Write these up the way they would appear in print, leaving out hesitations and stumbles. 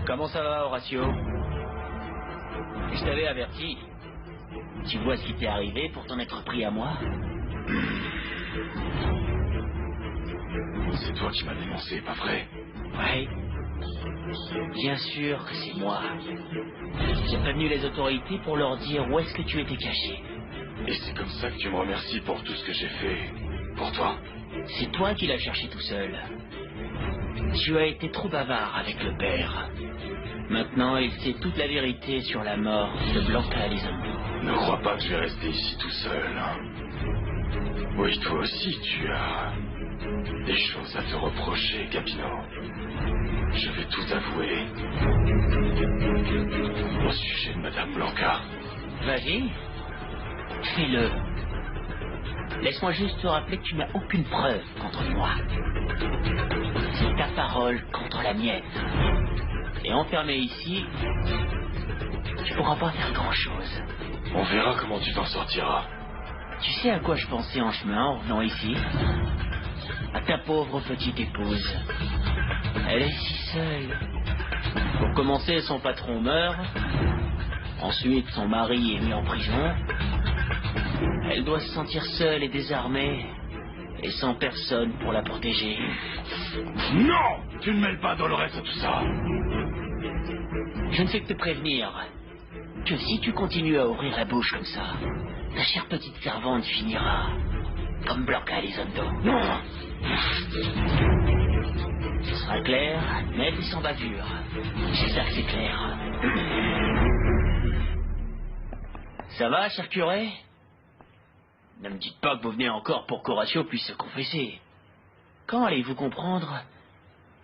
Comment ça va, Horatio? Je t'avais averti. Tu vois ce qui t'est arrivé pour t'en être pris à moi? C'est toi qui m'as dénoncé, pas vrai? Oui. Bien sûr que c'est moi. J'ai prévenu les autorités pour leur dire où est-ce que tu étais caché. Et c'est comme ça que tu me remercies pour tout ce que j'ai fait pour toi? C'est toi qui l'as cherché tout seul. Tu as été trop bavard avec le père. Maintenant, il sait toute la vérité sur la mort de Blanca Elizondo. Ne crois pas que je vais rester ici tout seul. Oui, toi aussi, tu as des choses à te reprocher, Gabino. Je vais tout avouer au sujet de Madame Blanca. Vas-y, fais-le. Laisse-moi juste te rappeler que tu n'as aucune preuve contre moi. C'est ta parole contre la mienne. Et enfermé ici, tu pourras pas faire grand-chose. On verra comment tu t'en sortiras. Tu sais à quoi je pensais en chemin en venant ici? À ta pauvre petite épouse. Elle est si seule. Pour commencer, son patron meurt. Ensuite, son mari est mis en prison. Elle doit se sentir seule et désarmée. Et sans personne pour la protéger. Non! Tu ne mêles pas Dolores à tout ça. Je ne fais que te prévenir que si tu continues à ouvrir la bouche comme ça, ta chère petite servante finira comme Blanca Elizondo. Non! Ce sera clair, net et sans bavure. J'espère que c'est clair. Ça va, cher curé? Ne me dites pas que vous venez encore pour qu'Horatio puisse se confesser. Quand allez-vous comprendre?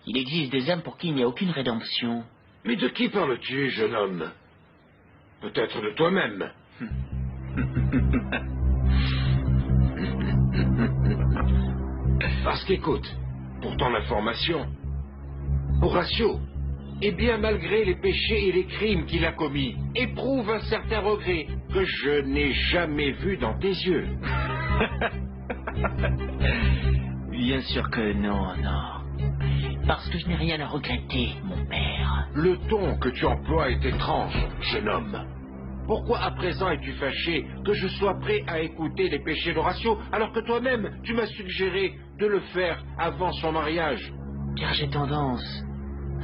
Il existe des âmes pour qui il n'y a aucune rédemption. Mais de qui parles-tu, jeune homme? Peut-être de toi-même. Parce qu'écoute, pour ton information, Horatio, et bien malgré les péchés et les crimes qu'il a commis, éprouve un certain regret que je n'ai jamais vu dans tes yeux. Bien sûr que non, non. Parce que je n'ai rien à regretter, mon père. Le ton que tu emploies est étrange, jeune homme. Pourquoi à présent es-tu fâché que je sois prêt à écouter les péchés d'Horatio alors que toi-même tu m'as suggéré de le faire avant son mariage? Car j'ai tendance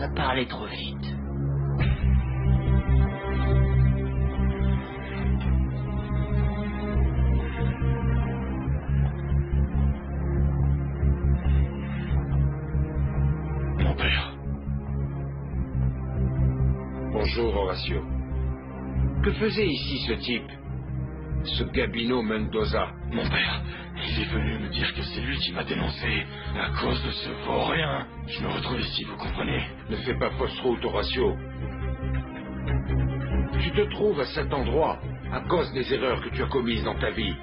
à parler trop vite. Mon père. Bonjour, Horatio. Que faisait ici ce type? Ce Gabino Mendoza? Mon père, il est venu me dire que c'est lui qui m'a dénoncé. À cause de ce vaurien, je me retrouve ici, vous comprenez? Ne fais pas fausse route, Horatio. Tu te trouves à cet endroit à cause des erreurs que tu as commises dans ta vie.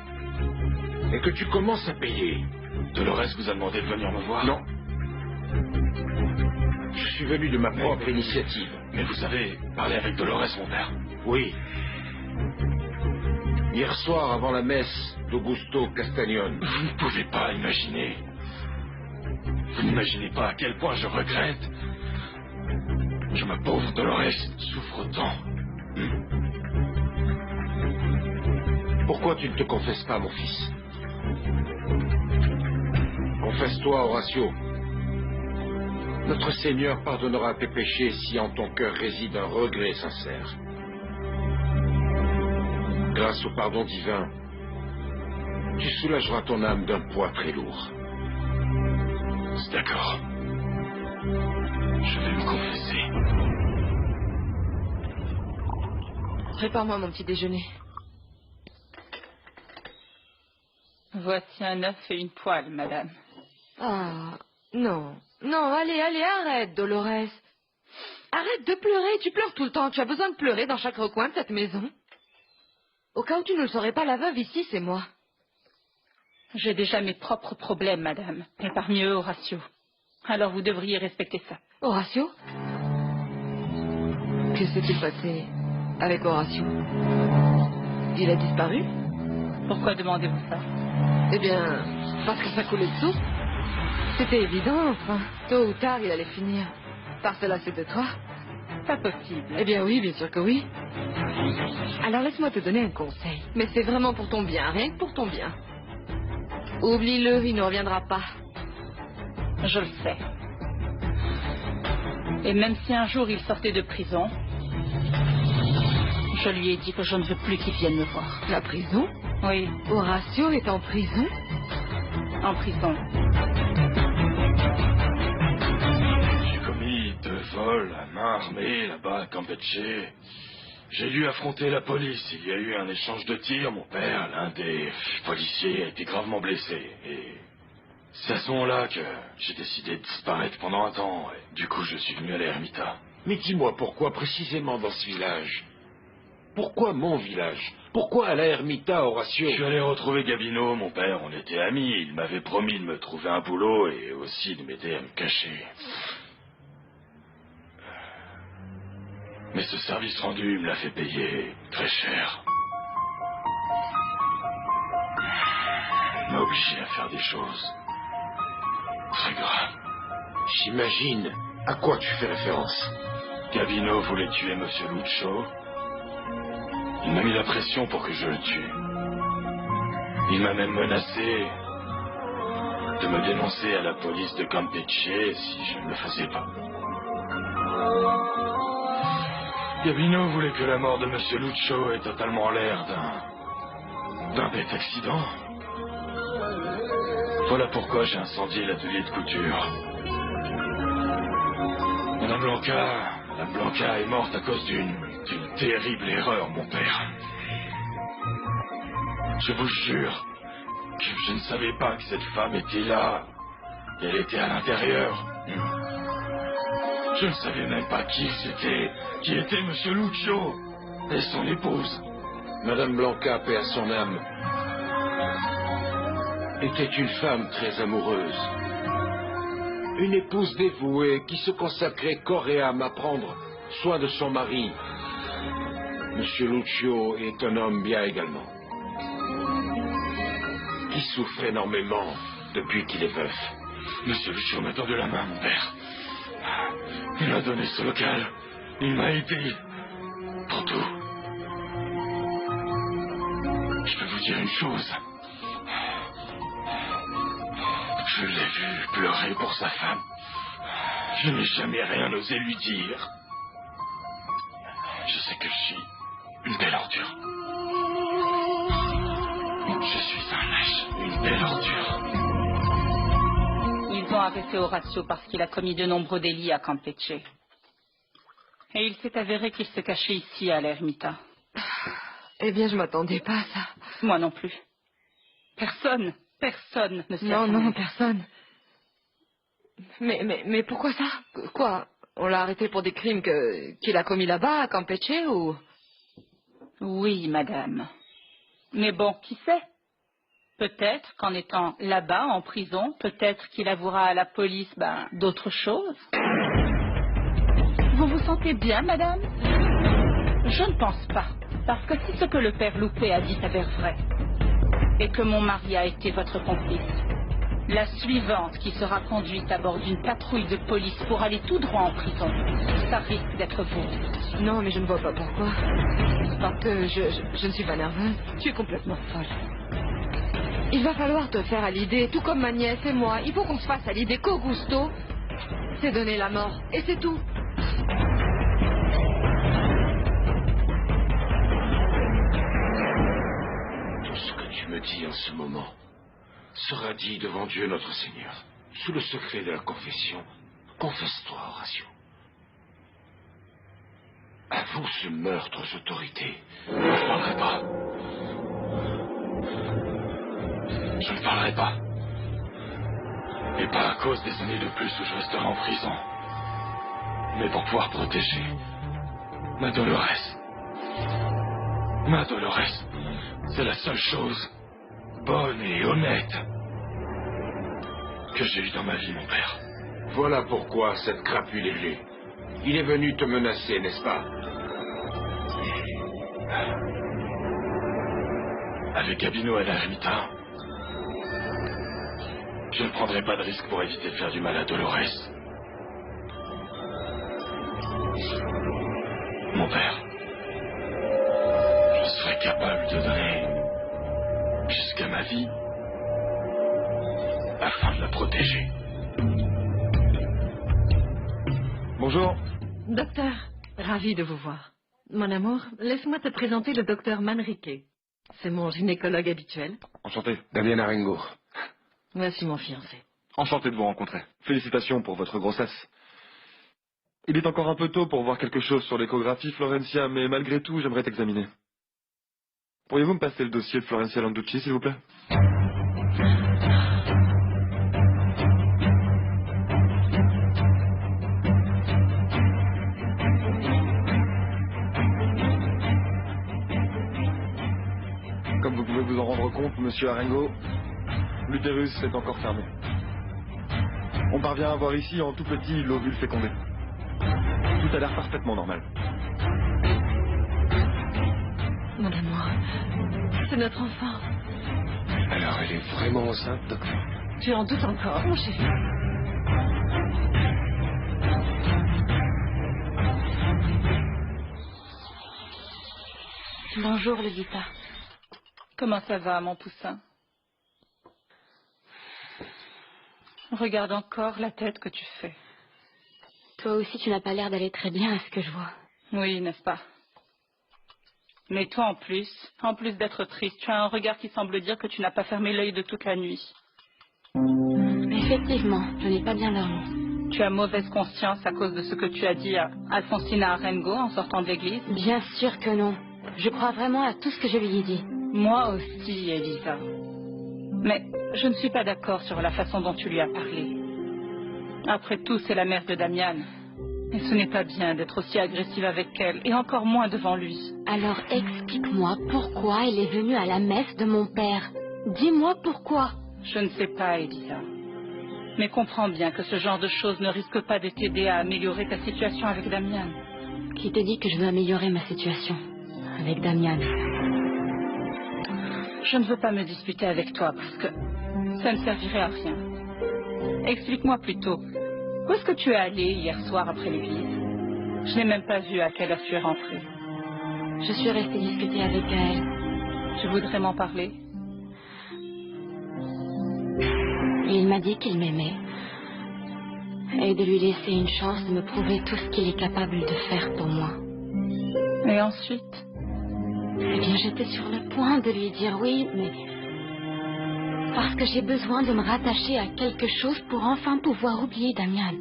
Et que tu commences à payer. Dolores vous a demandé de venir me voir? Non. Je suis venu de ma propre initiative. Mais vous avez parlé avec Dolores, mon père? Oui. Hier soir, avant la messe d'Augusto Castagnone. Vous ne pouvez pas imaginer. Vous n'imaginez pas à quel point je regrette que ma pauvre Dolores souffre autant. Pourquoi tu ne te confesses pas, mon fils? Confesse-toi, Horatio. Notre Seigneur pardonnera tes péchés si en ton cœur réside un regret sincère. Grâce au pardon divin, tu soulageras ton âme d'un poids très lourd. C'est d'accord. Je vais me confesser. Prépare-moi mon petit déjeuner. Voici un œuf et une poêle, madame. Ah, non. Non, allez, arrête, Dolores. Arrête de pleurer, tu pleures tout le temps. Tu as besoin de pleurer dans chaque recoin de cette maison. Au cas où tu ne le saurais pas, la veuve ici, c'est moi. J'ai déjà mes propres problèmes, madame. Et parmi eux, Horatio. Alors vous devriez respecter ça. Horatio? Que s'est-il passé avec Horatio? Il a disparu? Pourquoi demandez-vous ça? Eh bien, parce que ça coulait de source. C'était évident, enfin. Tôt ou tard, il allait finir par se lasser de toi. Pas possible. Eh bien oui, bien sûr que oui. Alors laisse-moi te donner un conseil. Mais c'est vraiment pour ton bien, rien que pour ton bien. Oublie-le, il ne reviendra pas. Je le sais. Et même si un jour il sortait de prison, je lui ai dit que je ne veux plus qu'il vienne me voir. La prison? Oui, Horatio est en prison? en prison. J'ai commis 2 vols à main armée là-bas à Campeche. J'ai dû affronter la police. Il y a eu un échange de tirs. Mon père, l'un des policiers, a été gravement blessé. Et c'est à ce moment-là que j'ai décidé de disparaître pendant un temps. Et du coup, je suis venu à l'Ermita. Mais dis-moi pourquoi précisément dans ce village? Pourquoi mon village? Pourquoi à la Ermita, Horatio? Je suis allé retrouver Gabino, mon père. On était amis. Il m'avait promis de me trouver un boulot et aussi de m'aider à me cacher. Mais ce service rendu me l'a fait payer très cher. Il m'a obligé à faire des choses très graves. J'imagine à quoi tu fais référence. Gabino voulait tuer Monsieur Lucho. Il m'a mis la pression pour que je le tue. Il m'a même menacé de me dénoncer à la police de Campeche si je ne le faisais pas. Gabino voulait que la mort de Monsieur Lucho ait totalement l'air d'un bête accident. Voilà pourquoi j'ai incendié l'atelier de couture. Madame Blanca est morte à cause d'une terrible erreur, mon père. Je vous jure que je ne savais pas que cette femme était là. Elle était à l'intérieur. Je ne savais même pas qui était Monsieur Lucho et son épouse. Madame Blanca, paix à son âme, était une femme très amoureuse. Une épouse dévouée qui se consacrait corps et âme à prendre soin de son mari. Monsieur Lucio est un homme bien également, qui souffre énormément depuis qu'il est veuf. Monsieur Lucio m'a tendu la main, mon père. Il m'a donné ce local. Il m'a aidé pour tout. dire une chose. Je l'ai vu pleurer pour sa femme. Je n'ai jamais rien osé lui dire. Je sais que je suis une belle ordure. Je suis un lâche, une belle ordure. Ils ont arrêté Horacio parce qu'il a commis de nombreux délits à Campeche. Et il s'est avéré qu'il se cachait ici, à l'ermita. Eh bien, je m'attendais pas à ça. Moi non plus. Personne ne s'y attendait. Non, personne. Mais pourquoi ça? Quoi? On l'a arrêté pour des crimes qu'il a commis là-bas, à Campeche, ou... Oui, madame. Mais bon, qui sait? Peut-être qu'en étant là-bas, en prison, peut-être qu'il avouera à la police, d'autres choses. Vous vous sentez bien, madame? Je ne pense pas. Parce que si ce que le père Loupé a dit s'avère vrai, et que mon mari a été votre complice, la suivante qui sera conduite à bord d'une patrouille de police pour aller tout droit en prison, ça risque d'être vous. Non, mais je ne vois pas pourquoi. Parce que je ne suis pas nerveuse. Tu es complètement folle. Il va falloir te faire à l'idée, tout comme ma nièce et moi. Il faut qu'on se fasse à l'idée qu'Augusto s'est donné la mort. Et c'est tout. Tout ce que tu me dis en ce moment sera dit devant Dieu notre Seigneur, sous le secret de la confession. Confesse-toi, Horacio. Avoue ce meurtre aux autorités. Je ne parlerai pas. Je ne parlerai pas. Et pas à cause des années de plus où je resterai en prison. Mais pour pouvoir protéger ma Dolores. Ma Dolores, c'est la seule chose bonne et honnête que j'ai eue dans ma vie, mon père. Voilà pourquoi cette crapule est venue. Il est venu te menacer, n'est-ce pas? Avec Gabino à l'ermita, je ne prendrai pas de risque pour éviter de faire du mal à Dolores. Mon père, je serais capable de donner jusqu'à ma vie afin de la protéger. Bonjour. Docteur, ravi de vous voir. Mon amour, laisse-moi te présenter le docteur Manrique. C'est mon gynécologue habituel. Enchanté. Damien Arengo. Voici mon fiancé. Enchanté de vous rencontrer. Félicitations pour votre grossesse. Il est encore un peu tôt pour voir quelque chose sur l'échographie, Florencia, mais malgré tout, j'aimerais t'examiner. Pourriez-vous me passer le dossier de Florencia Landucci, s'il vous plaît? Comme vous pouvez vous en rendre compte, monsieur Arengo, l'utérus est encore fermé. On parvient à voir ici en tout petit l'ovule fécondé. Tout a l'air parfaitement normal. Mon amour, c'est notre enfant. Alors, elle est vraiment enceinte, docteur? Tu en doutes encore, mon chéri? Bonjour, Lolita. Comment ça va, mon poussin? Regarde encore la tête que tu fais. Toi aussi, tu n'as pas l'air d'aller très bien à ce que je vois. Oui, n'est-ce pas? Mais toi, en plus d'être triste, tu as un regard qui semble dire que tu n'as pas fermé l'œil de toute la nuit. Effectivement, je n'ai pas bien dormi. Tu as mauvaise conscience à cause de ce que tu as dit à Alfonsina Arengo en sortant de l'église? Bien sûr que non. Je crois vraiment à tout ce que je lui ai dit. Moi aussi, Elisa. Mais je ne suis pas d'accord sur la façon dont tu lui as parlé. Après tout, c'est la mère de Damian. Et ce n'est pas bien d'être aussi agressive avec elle, et encore moins devant lui. Alors explique-moi pourquoi elle est venue à la messe de mon père. Dis-moi pourquoi. Je ne sais pas, Elisa. Mais comprends bien que ce genre de choses ne risque pas de t'aider à améliorer ta situation avec Damian. Qui te dit que je veux améliorer ma situation avec Damian? Je ne veux pas me disputer avec toi parce que ça ne servirait à rien. Explique-moi plutôt, où est-ce que tu es allé hier soir après l'église? Je n'ai même pas vu à quelle heure tu es rentrée. Je suis restée discuter avec elle. Tu voudrais m'en parler? Il m'a dit qu'il m'aimait. Et de lui laisser une chance de me prouver tout ce qu'il est capable de faire pour moi. Et ensuite? Eh bien, j'étais sur le point de lui dire oui, mais... parce que j'ai besoin de me rattacher à quelque chose pour enfin pouvoir oublier Damian.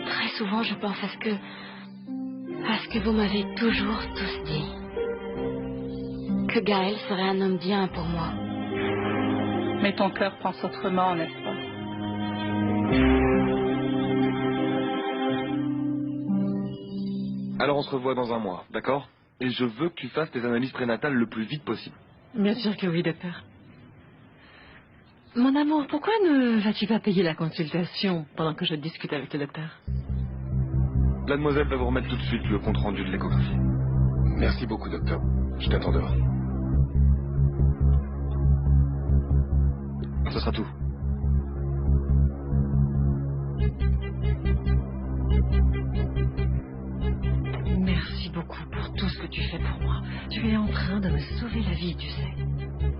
Très souvent, je pense à ce que vous m'avez toujours tous dit. Que Gaël serait un homme bien pour moi. Mais ton cœur pense autrement, n'est-ce pas? Alors on se revoit dans un mois, d'accord? Et je veux que tu fasses tes analyses prénatales le plus vite possible. Bien sûr que oui, docteur. Mon amour, pourquoi ne vas-tu pas payer la consultation pendant que je discute avec le docteur? La demoiselle va vous remettre tout de suite le compte-rendu de l'échographie. Merci beaucoup, docteur. Je t'attends dehors. Ce sera tout. Merci beaucoup pour tout ce que tu fais pour moi. Tu es en train de me sauver la vie, tu sais.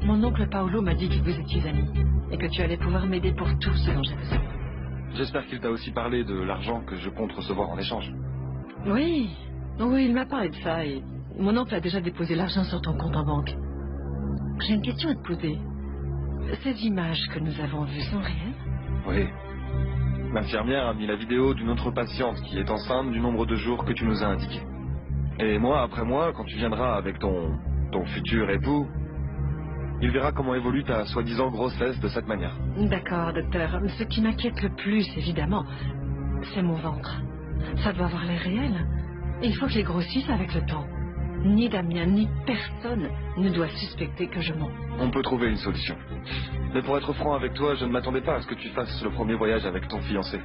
Mon oncle Paolo m'a dit que vous étiez amis et que tu allais pouvoir m'aider pour tout ce dont j'ai besoin. J'espère qu'il t'a aussi parlé de l'argent que je compte recevoir en échange. Oui, oui, il m'a parlé de ça et mon oncle a déjà déposé l'argent sur ton compte en banque. J'ai une question à te poser. Ces images que nous avons vues sont réelles? Oui. L'infirmière a mis la vidéo d'une autre patiente qui est enceinte du nombre de jours que tu nous as indiqué. Et mois après mois, quand tu viendras avec ton futur époux, il verra comment évolue ta soi-disant grossesse de cette manière. D'accord, docteur. Ce qui m'inquiète le plus, évidemment, c'est mon ventre. Ça doit avoir l'air réel. Et il faut que je les grossisse avec le temps. Ni Damien, ni personne ne doit suspecter que je mens. On peut trouver une solution. Mais pour être franc avec toi, je ne m'attendais pas à ce que tu fasses le premier voyage avec ton fiancé.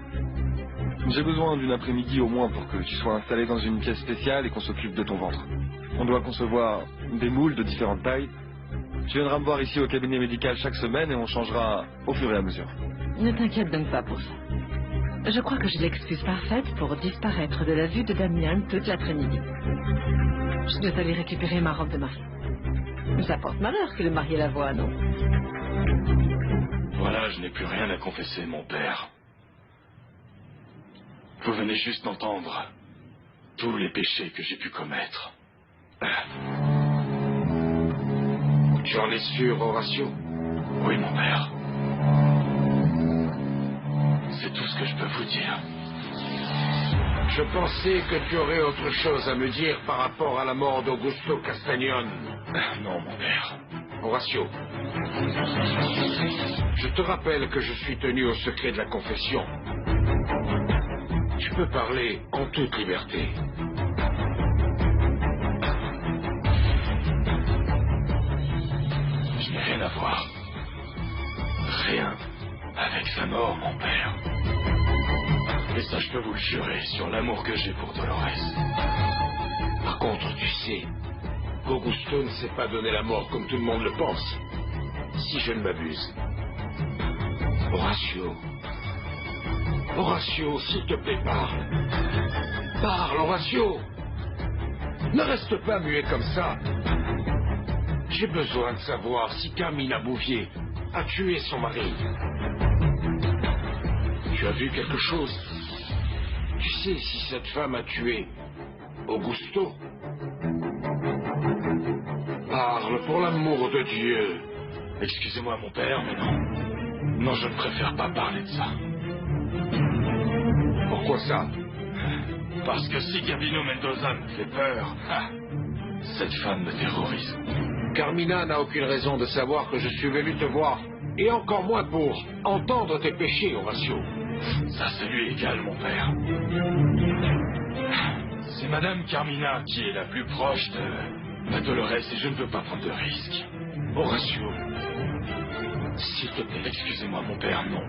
J'ai besoin d'une après-midi au moins pour que tu sois installé dans une pièce spéciale et qu'on s'occupe de ton ventre. On doit concevoir des moules de différentes tailles. Tu viendras me voir ici au cabinet médical chaque semaine et on changera au fur et à mesure. Ne t'inquiète donc pas pour ça. Je crois que j'ai l'excuse parfaite pour disparaître de la vue de Damien toute l'après-midi. Je dois aller récupérer ma robe de mariée. Ça porte malheur que le marié la voie, non? Voilà, je n'ai plus rien à confesser, mon père. Vous venez juste d'entendre tous les péchés que j'ai pu commettre. Tu en es sûr, Horatio? Oui, mon père. C'est tout ce que je peux vous dire. Je pensais que tu aurais autre chose à me dire par rapport à la mort d'Augusto Castagnone. Non, mon père. Horatio, je te rappelle que je suis tenu au secret de la confession. Tu peux parler en toute liberté. Je n'ai rien à voir. Rien avec sa mort, mon père. Et ça, je peux vous le jurer sur l'amour que j'ai pour Dolores. Par contre, tu sais qu'Augusto ne s'est pas donné la mort comme tout le monde le pense. Si je ne m'abuse. Horatio. Horatio, s'il te plaît, parle. Parle, Horatio. Ne reste pas muet comme ça. J'ai besoin de savoir si Carmina Bouvier a tué son mari. Tu as vu quelque chose? Tu sais si cette femme a tué Augusto? Parle pour l'amour de Dieu. Excusez-moi, mon père, mais non. Non, je ne préfère pas parler de ça. Pourquoi ça? Parce que si Gabino Mendoza me fait peur, cette femme me terrorise. Carmina n'a aucune raison de savoir que je suis venu te voir. Et encore moins pour entendre tes péchés, Horatio. Ça, c'est lui égal, mon père. C'est Madame Carmina qui est la plus proche de Dolores et je ne veux pas prendre de risques. Horatio, s'il te plaît. Excusez-moi, mon père, non.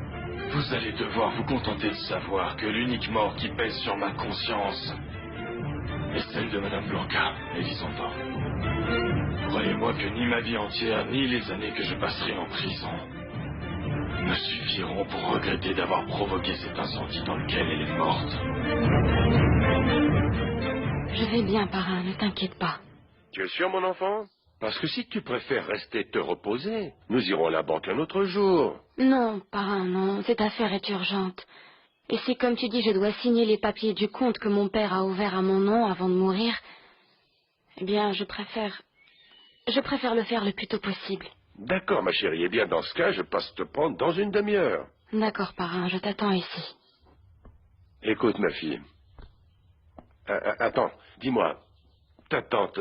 Vous allez devoir vous contenter de savoir que l'unique mort qui pèse sur ma conscience est celle de Madame Blanca, Elizondo. Croyez-moi que ni ma vie entière, ni les années que je passerai en prison me suffiront pour regretter d'avoir provoqué cet incendie dans lequel elle est morte. Je vais bien, parrain, ne t'inquiète pas. Tu es sûr, mon enfant? Parce que si tu préfères rester te reposer, nous irons à la banque un autre jour. Non, parrain, non. Cette affaire est urgente. Et si, comme tu dis, je dois signer les papiers du compte que mon père a ouvert à mon nom avant de mourir, eh bien, je préfère le faire le plus tôt possible. D'accord, ma chérie. Eh bien, dans ce cas, je passe te prendre dans une demi-heure. D'accord, parrain, je t'attends ici. Écoute, ma fille. Attends, dis-moi, ta tante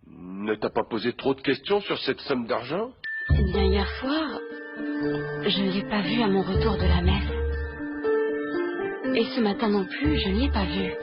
ne t'a pas posé trop de questions sur cette somme d'argent? Eh bien, hier soir, je ne l'ai pas vue à mon retour de la messe. Et ce matin non plus, je ne l'ai pas vue.